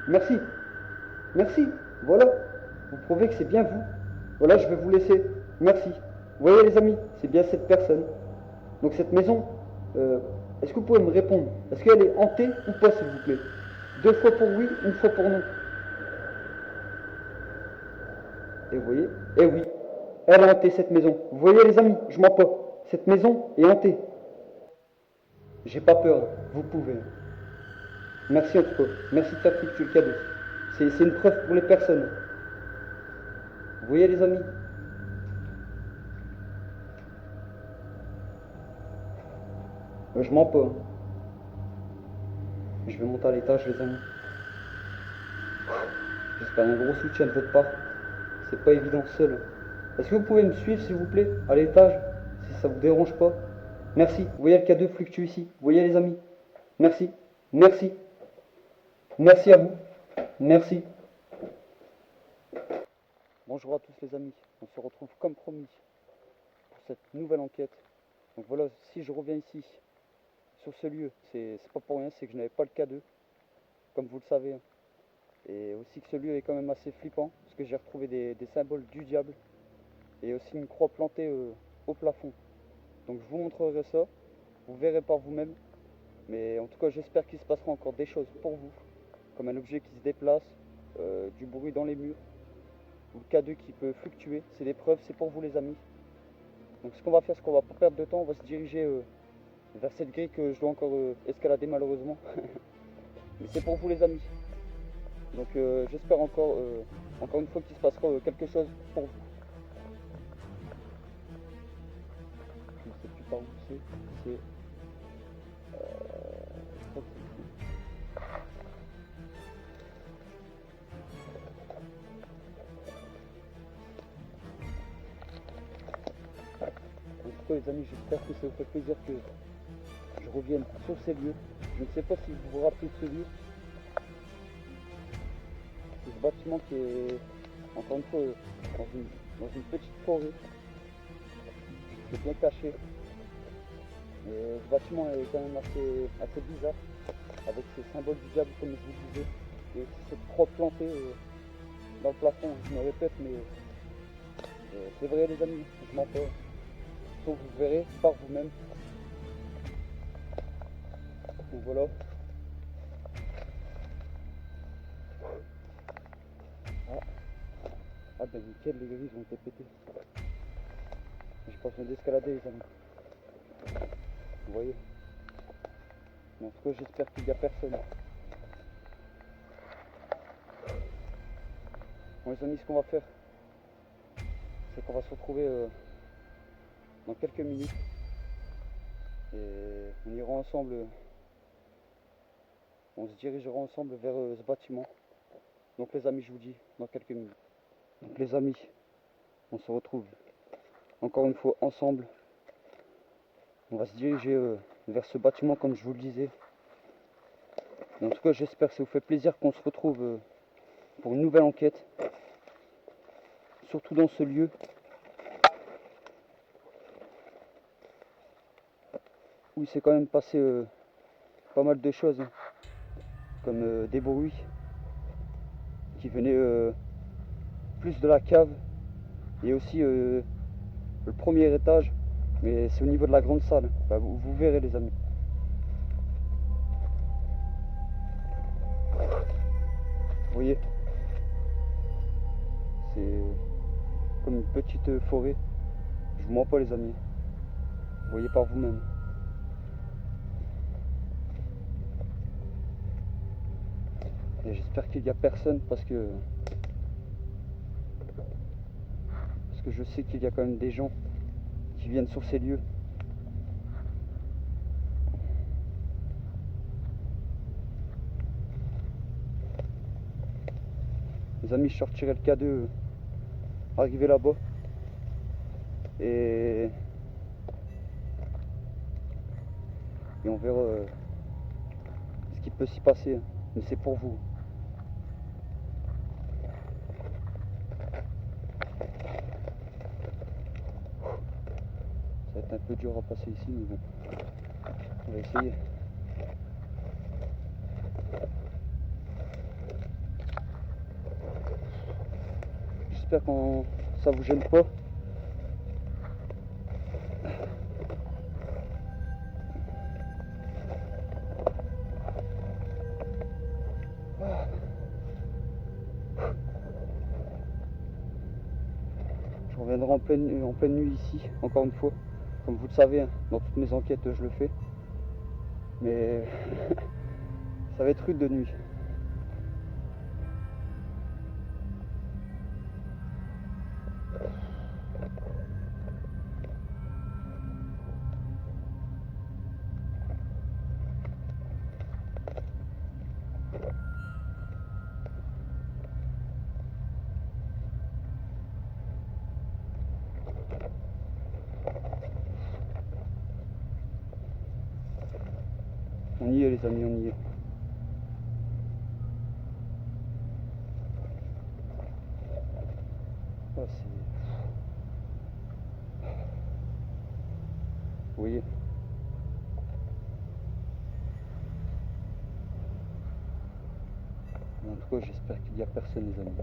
Merci. Merci. Voilà. Vous prouvez que c'est bien vous. Voilà, je vais vous laisser. Merci. Vous voyez les amis, c'est bien cette personne. Donc cette maison, est-ce que vous pouvez me répondre? Est-ce qu'elle est hantée ou pas, s'il vous plaît? 2 fois pour oui, 1 fois pour non. Et vous voyez? Eh oui, elle est hantée cette maison. Vous voyez les amis, je mens pas. Cette maison est hantée. J'ai pas peur, vous pouvez. Merci en tout cas. Merci de faire fluctuer le cadeau. C'est une preuve pour les personnes. Vous voyez les amis? Je mens pas. Je vais monter à l'étage les amis. J'espère un gros soutien de votre part. C'est pas évident seul. Est-ce que vous pouvez me suivre s'il vous plaît à l'étage, si ça vous dérange pas? Merci. Vous voyez le K2 fluctue ici. Vous voyez les amis? Merci. Merci. Merci à vous. Merci. Bonjour à tous les amis. On se retrouve comme promis pour cette nouvelle enquête. Donc voilà, si je reviens ici sur ce lieu, c'est pas pour rien, c'est que je n'avais pas le K2, comme vous le savez. Et aussi que ce lieu est quand même assez flippant, parce que j'ai retrouvé des symboles du diable et aussi une croix plantée au plafond. Donc je vous montrerai ça, vous verrez par vous-même. Mais en tout cas, j'espère qu'il se passera encore des choses pour vous, comme un objet qui se déplace, du bruit dans les murs, ou le K2 qui peut fluctuer. C'est des preuves, c'est pour vous les amis. Donc ce qu'on va faire, c'est qu'on va pas perdre de temps, on va se diriger vers cette grille que je dois encore escalader malheureusement. Mais c'est pour vous les amis. Donc j'espère encore une fois qu'il se passera quelque chose pour vous. Je ne sais plus par où c'est. Je crois que c'est ici. En tout cas les amis, j'espère que ça vous fait plaisir que je revienne sur ces lieux. Je ne sais pas si vous vous rappelez de ce lieu. C'est ce bâtiment qui est encore une fois dans une petite forêt. C'est bien caché. Et ce bâtiment est quand même assez bizarre, avec ces symboles du diable comme je vous disais. Et aussi cette croix plantée dans le plafond, je me répète, mais c'est vrai les amis, je mens pas. Sauf que vous verrez par vous-même. Donc voilà. Ah ben nickel, les grilles ont été pétées. J'ai pas besoin d'escalader les amis. Vous voyez. Mais en tout cas j'espère qu'il n'y a personne. Bon les amis, ce qu'on va faire, c'est qu'on va se retrouver dans quelques minutes. Et on ira ensemble, on se dirigera ensemble vers ce bâtiment. Donc les amis, je vous dis dans quelques minutes. Donc les amis, on se retrouve encore une fois ensemble. On va se diriger vers ce bâtiment comme je vous le disais. Et en tout cas j'espère que ça vous fait plaisir qu'on se retrouve pour une nouvelle enquête. Surtout dans ce lieu. Où il s'est quand même passé pas mal de choses. Hein, comme des bruits qui venaient plus de la cave. Et aussi le premier étage. Mais c'est au niveau de la grande salle. Bah, vous verrez les amis. Vous voyez, c'est comme une petite forêt. Je vous mens pas les amis. Vous voyez par vous-même. Et j'espère qu'il n'y a personne parce que je sais qu'il y a quand même des gens qui viennent sur ces lieux. Les amis, je sortirai le K2 arrivé là-bas. Et on verra ce qui peut s'y passer. Mais c'est pour vous. Ça va être un peu dur à passer ici, mais bon, on va essayer. j'espère que ça vous gêne pas. Je reviendrai en pleine nuit ici, encore une fois. Comme vous le savez, hein, dans toutes mes enquêtes, je le fais. Mais ça va être rude de nuit. On y est les amis, on y est. Ah, vous voyez. En tout cas, j'espère qu'il n'y a personne les amis.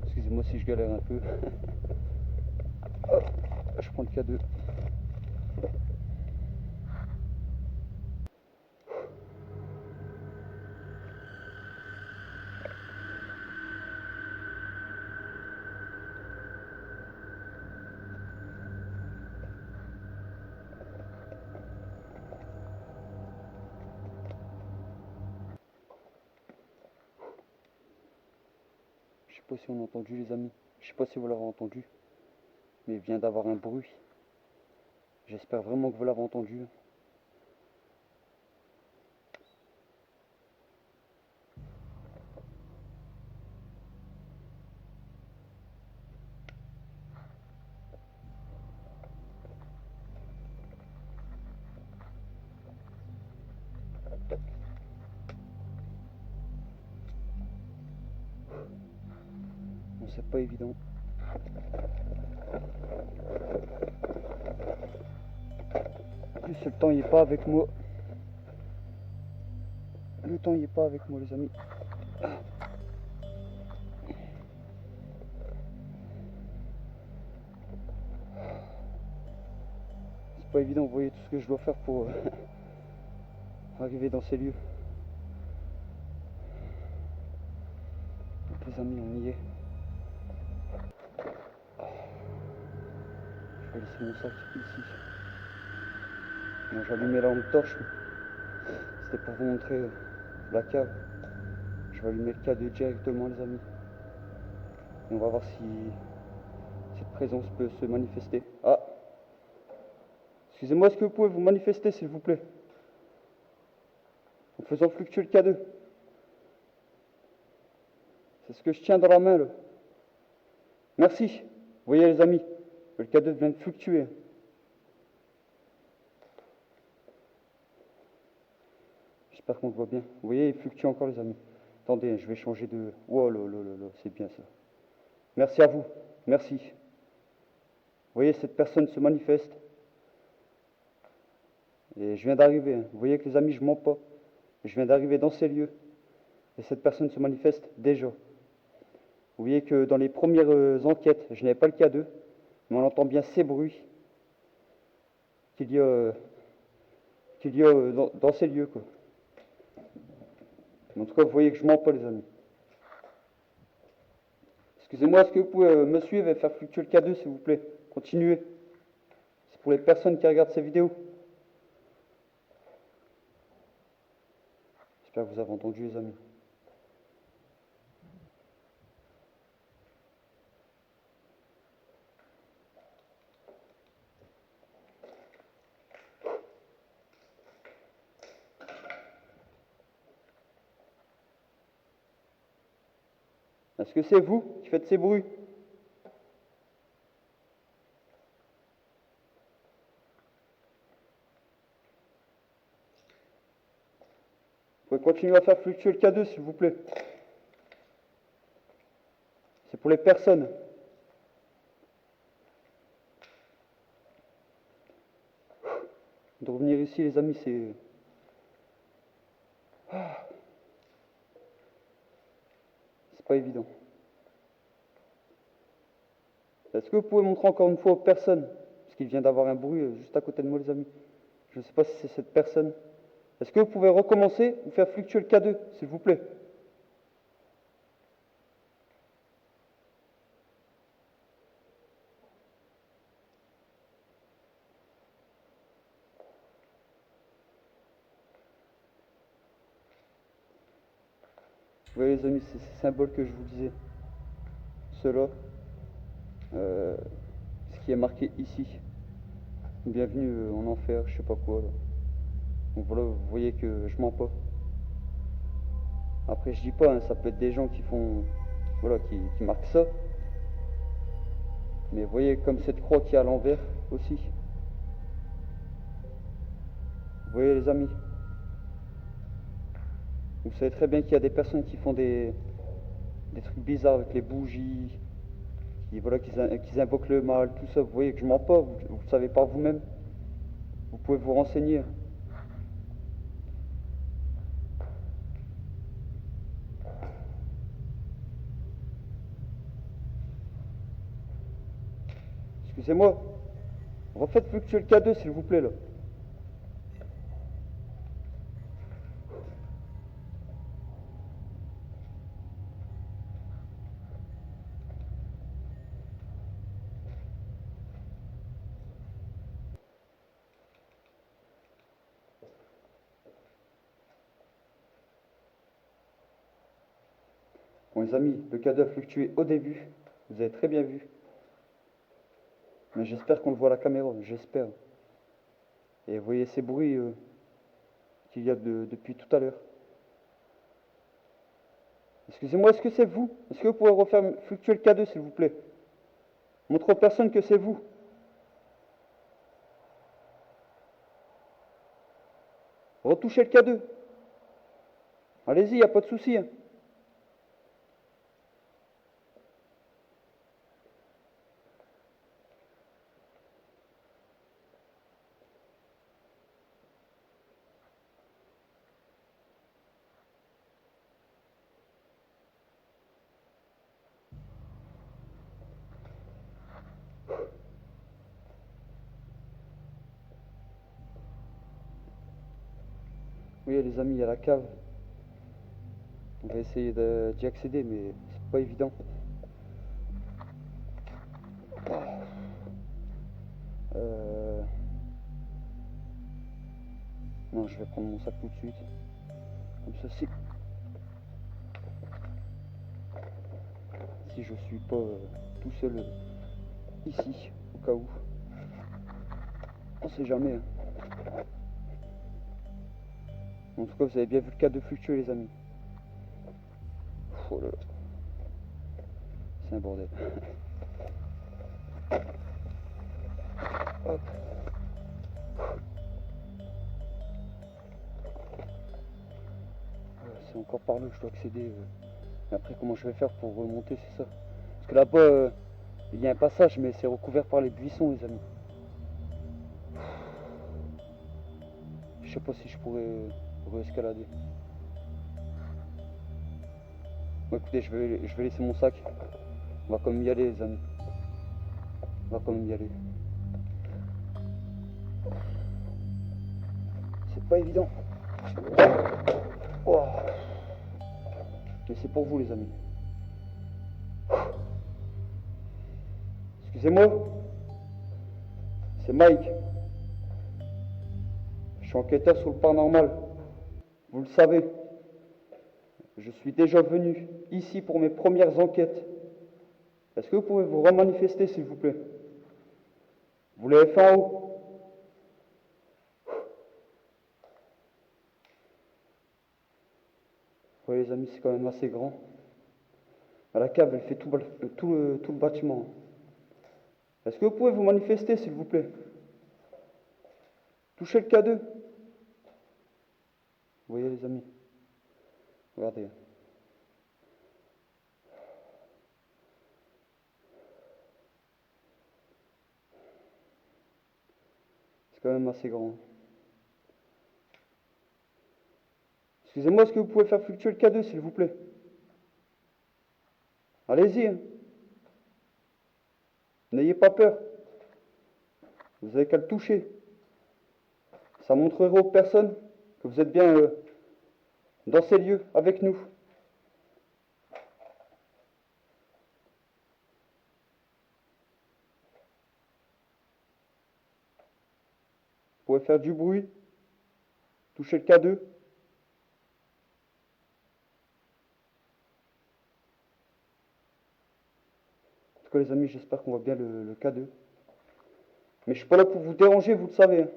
Excusez-moi si je galère un peu. Hop, je prends le K2. Je sais pas si on a entendu les amis. Je sais pas si vous l'avez entendu. Mais il vient d'avoir un bruit. J'espère vraiment que vous l'avez entendu. Bon, c'est pas évident. En plus, le temps il est pas avec moi. Le temps il est pas avec moi les amis. C'est pas évident, vous voyez tout ce que je dois faire pour arriver dans ces lieux. Donc les amis, on y est. Je vais laisser mon sac ici. Bon, j'ai allumé la lampe torche. C'était pour vous montrer la cave. Je vais allumer le K2 directement les amis. Et on va voir si cette présence peut se manifester. Ah! Excusez-moi, est-ce que vous pouvez vous manifester s'il vous plaît? En faisant fluctuer le K2. C'est ce que je tiens dans la main là. Merci. Vous voyez les amis, le K2 vient de fluctuer. J'espère qu'on le voit bien. Vous voyez, il fluctue encore les amis. Attendez, je vais changer de... Oh là là là là, c'est bien ça. Merci à vous. Merci. Vous voyez, cette personne se manifeste. Et je viens d'arriver. Vous voyez que les amis, je mens pas. Je viens d'arriver dans ces lieux. Et cette personne se manifeste déjà. Vous voyez que dans les premières enquêtes, je n'avais pas le K2. Mais on entend bien ces bruits qu'il y a, dans ces lieux, quoi. En tout cas, vous voyez que je mens pas, les amis. Excusez-moi, est-ce que vous pouvez me suivre et faire fluctuer le K2, s'il vous plaît? Continuez. C'est pour les personnes qui regardent ces vidéos. J'espère que vous avez entendu, les amis. Est-ce que c'est vous qui faites ces bruits? Vous pouvez continuer à faire fluctuer le K2, s'il vous plaît. C'est pour les personnes. De revenir ici, les amis, c'est C'est pas évident. Est-ce que vous pouvez montrer encore une fois aux personnes, parce qu'il vient d'avoir un bruit juste à côté de moi les amis. Je ne sais pas si c'est cette personne. Est-ce que vous pouvez recommencer ou faire fluctuer le K2, s'il vous plaît? Vous voyez les amis, c'est ces symboles que je vous disais. Ceux-là, ce qui est marqué ici. Bienvenue en enfer, je sais pas quoi là. Donc voilà, vous voyez que je mens pas. Après je dis pas, hein, ça peut être des gens qui font, voilà, qui marquent ça. Mais vous voyez comme cette croix qui est à l'envers aussi. Vous voyez les amis. Vous savez très bien qu'il y a des personnes qui font des trucs bizarres avec les bougies, qui, voilà, qu'ils invoquent le mal, tout ça. Vous voyez que je mens pas, vous le savez par vous-même. Vous pouvez vous renseigner. Excusez-moi, refaites fluctuer le K2 s'il vous plaît là. Bon les amis, le K2 a fluctué au début, vous avez très bien vu. Mais j'espère qu'on le voit à la caméra, j'espère. Et vous voyez ces bruits qu'il y a depuis tout à l'heure. Excusez-moi, est-ce que c'est vous? Est-ce que vous pouvez refaire fluctuer le K2 s'il vous plaît? Montre aux personnes que c'est vous. Retouchez le K2. Allez-y, y a pas de souci. Hein. Oui les amis, il y a la cave. On va essayer d'y accéder, mais c'est pas évident. Euh... Non, je vais prendre mon sac tout de suite. Comme ceci. Si je suis pas tout seul ici, au cas où. On sait jamais. Hein. En tout cas, vous avez bien vu le cas de fluctuer, les amis. Oh là là. C'est un bordel. Hop. C'est encore par là que je dois accéder. Mais après, comment je vais faire pour remonter, c'est ça. Parce que là-bas, il y a un passage, mais c'est recouvert par les buissons, les amis. Je sais pas si je pourrais re-escalader. Bon, écoutez, je vais laisser mon sac. On va quand même y aller, les amis. On va quand même y aller. C'est pas évident. Oh. Mais c'est pour vous, les amis. Excusez-moi. C'est Mike. Je suis enquêteur sur le paranormal. Vous le savez. Je suis déjà venu ici pour mes premières enquêtes. Est-ce que vous pouvez vous remanifester, s'il vous plaît? Vous l'avez fait en haut? Oui, les amis, c'est quand même assez grand. La cave, elle fait tout le bâtiment. Est-ce que vous pouvez vous manifester, s'il vous plaît? Touchez le K2. Vous voyez, les amis? Regardez. C'est quand même assez grand. Excusez-moi, est-ce que vous pouvez faire fluctuer le K2 s'il vous plaît? Allez-y, hein. N'ayez pas peur. Vous avez qu'à le toucher. Ça montrera aux personnes que vous êtes bien dans ces lieux avec nous. Vous pouvez faire du bruit, toucher le K2. En tout cas les amis, j'espère qu'on voit bien le K2. Mais je suis pas là pour vous déranger, vous le savez, hein.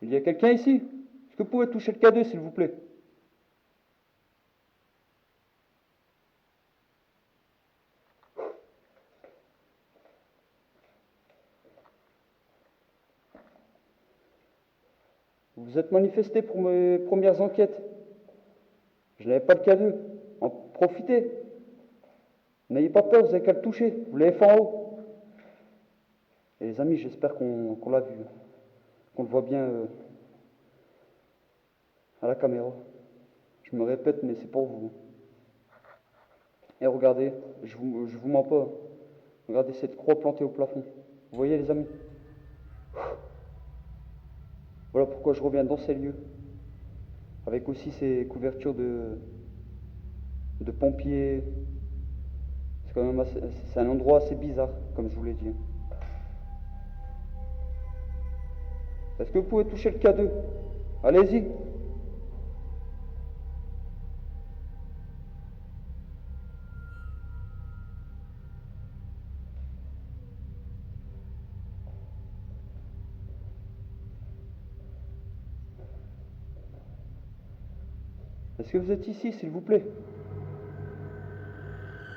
Il y a quelqu'un ici? Est-ce que vous pouvez toucher le K2 s'il vous plaît? Vous vous êtes manifesté pour mes premières enquêtes. Je n'avais pas le K2. En profitez. N'ayez pas peur, vous avez qu'à le toucher. Vous l'avez fait en haut. Et les amis, j'espère qu'on l'a vu. Qu'on le voit bien à la caméra. Je me répète, mais c'est pour vous. Et regardez, je vous mens pas. Regardez cette croix plantée au plafond. Vous voyez les amis? Voilà pourquoi je reviens dans ces lieux. Avec aussi ces couvertures de pompiers. C'est quand même c'est un endroit assez bizarre, comme je vous l'ai dit. Est-ce que vous pouvez toucher le K2? Allez-y. Est-ce que vous êtes ici, s'il vous plaît?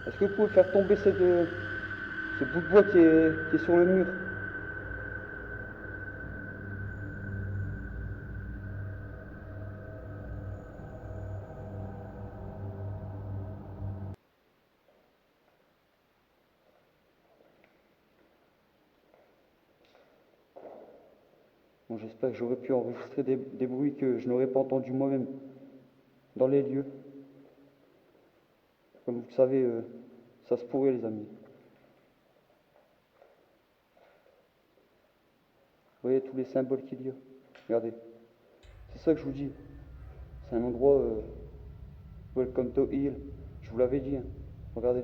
Est-ce que vous pouvez faire tomber ce bout de bois qui est sur le mur? Bon, j'espère que j'aurais pu enregistrer des bruits que je n'aurais pas entendus moi-même dans les lieux. Comme vous le savez, ça se pourrait, les amis. Vous voyez tous les symboles qu'il y a. Regardez. C'est ça que je vous dis. C'est un endroit Welcome to Hill. Je vous l'avais dit, hein. Regardez.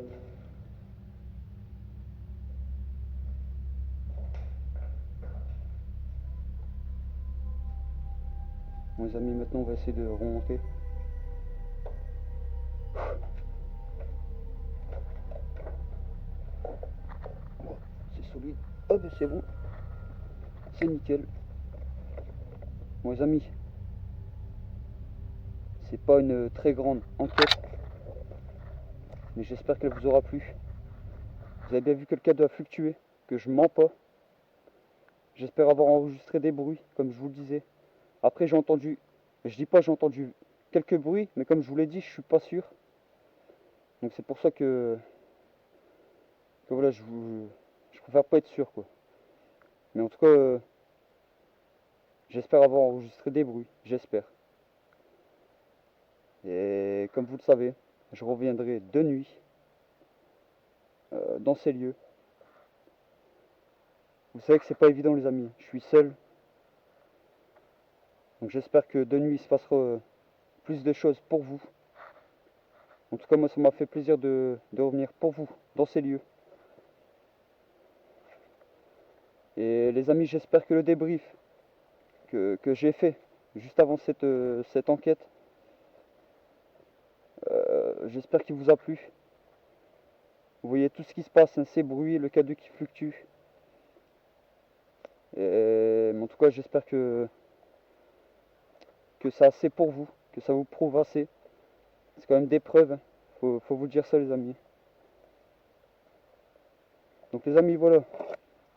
Bon, les amis, maintenant on va essayer de remonter. Oh, c'est solide. Oh, ben c'est bon. C'est nickel. Bon, les amis, c'est pas une très grande enquête, mais j'espère qu'elle vous aura plu. Vous avez bien vu que le K2 a fluctué, que je mens pas. J'espère avoir enregistré des bruits, comme je vous le disais. Après, j'ai entendu, je dis pas j'ai entendu quelques bruits, mais comme je vous l'ai dit, je suis pas sûr. Donc c'est pour ça que voilà, je préfère pas être sûr, quoi. Mais en tout cas, j'espère avoir enregistré des bruits, j'espère. Et comme vous le savez, je reviendrai de nuit dans ces lieux. Vous savez que c'est pas évident, les amis. Je suis seul. Donc j'espère que de nuit il se passera plus de choses pour vous. En tout cas, moi, ça m'a fait plaisir de revenir pour vous dans ces lieux. Et les amis, j'espère que le débrief que j'ai fait juste avant cette enquête, j'espère qu'il vous a plu. Vous voyez tout ce qui se passe, hein, ces bruits, le K2 qui fluctue. Mais en tout cas, j'espère que c'est assez pour vous, que ça vous prouve assez. C'est quand même des preuves, hein. Faut vous dire ça, les amis. Donc les amis, voilà.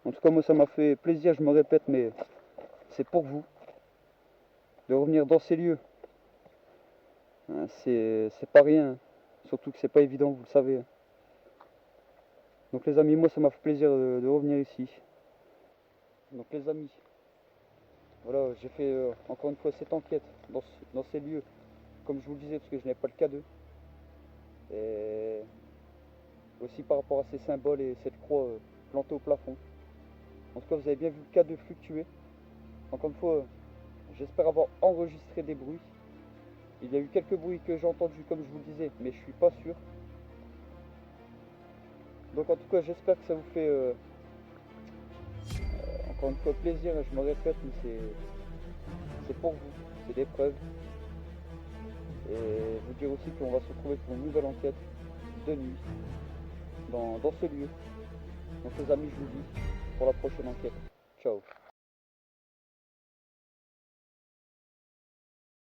En tout cas, moi, ça m'a fait plaisir, je me répète, mais c'est pour vous de revenir dans ces lieux. Hein, c'est pas rien, hein. Surtout que c'est pas évident, vous le savez, hein. Donc les amis, moi, ça m'a fait plaisir de revenir ici. Donc les amis, Voilà, j'ai fait encore une fois cette enquête dans ces lieux, comme je vous le disais, parce que je n'avais pas le K2. Et aussi par rapport à ces symboles et cette croix plantée au plafond. En tout cas, vous avez bien vu le K2 fluctuer. Encore une fois, j'espère avoir enregistré des bruits. Il y a eu quelques bruits que j'ai entendus, comme je vous le disais, mais je suis pas sûr. Donc en tout cas, j'espère que ça vous fait encore une fois plaisir. Je me répète, mais c'est pour vous, c'est des preuves. Et vous dire aussi qu'on va se retrouver pour une nouvelle enquête de nuit dans ce lieu. Donc les amis, je vous dis pour la prochaine enquête. Ciao.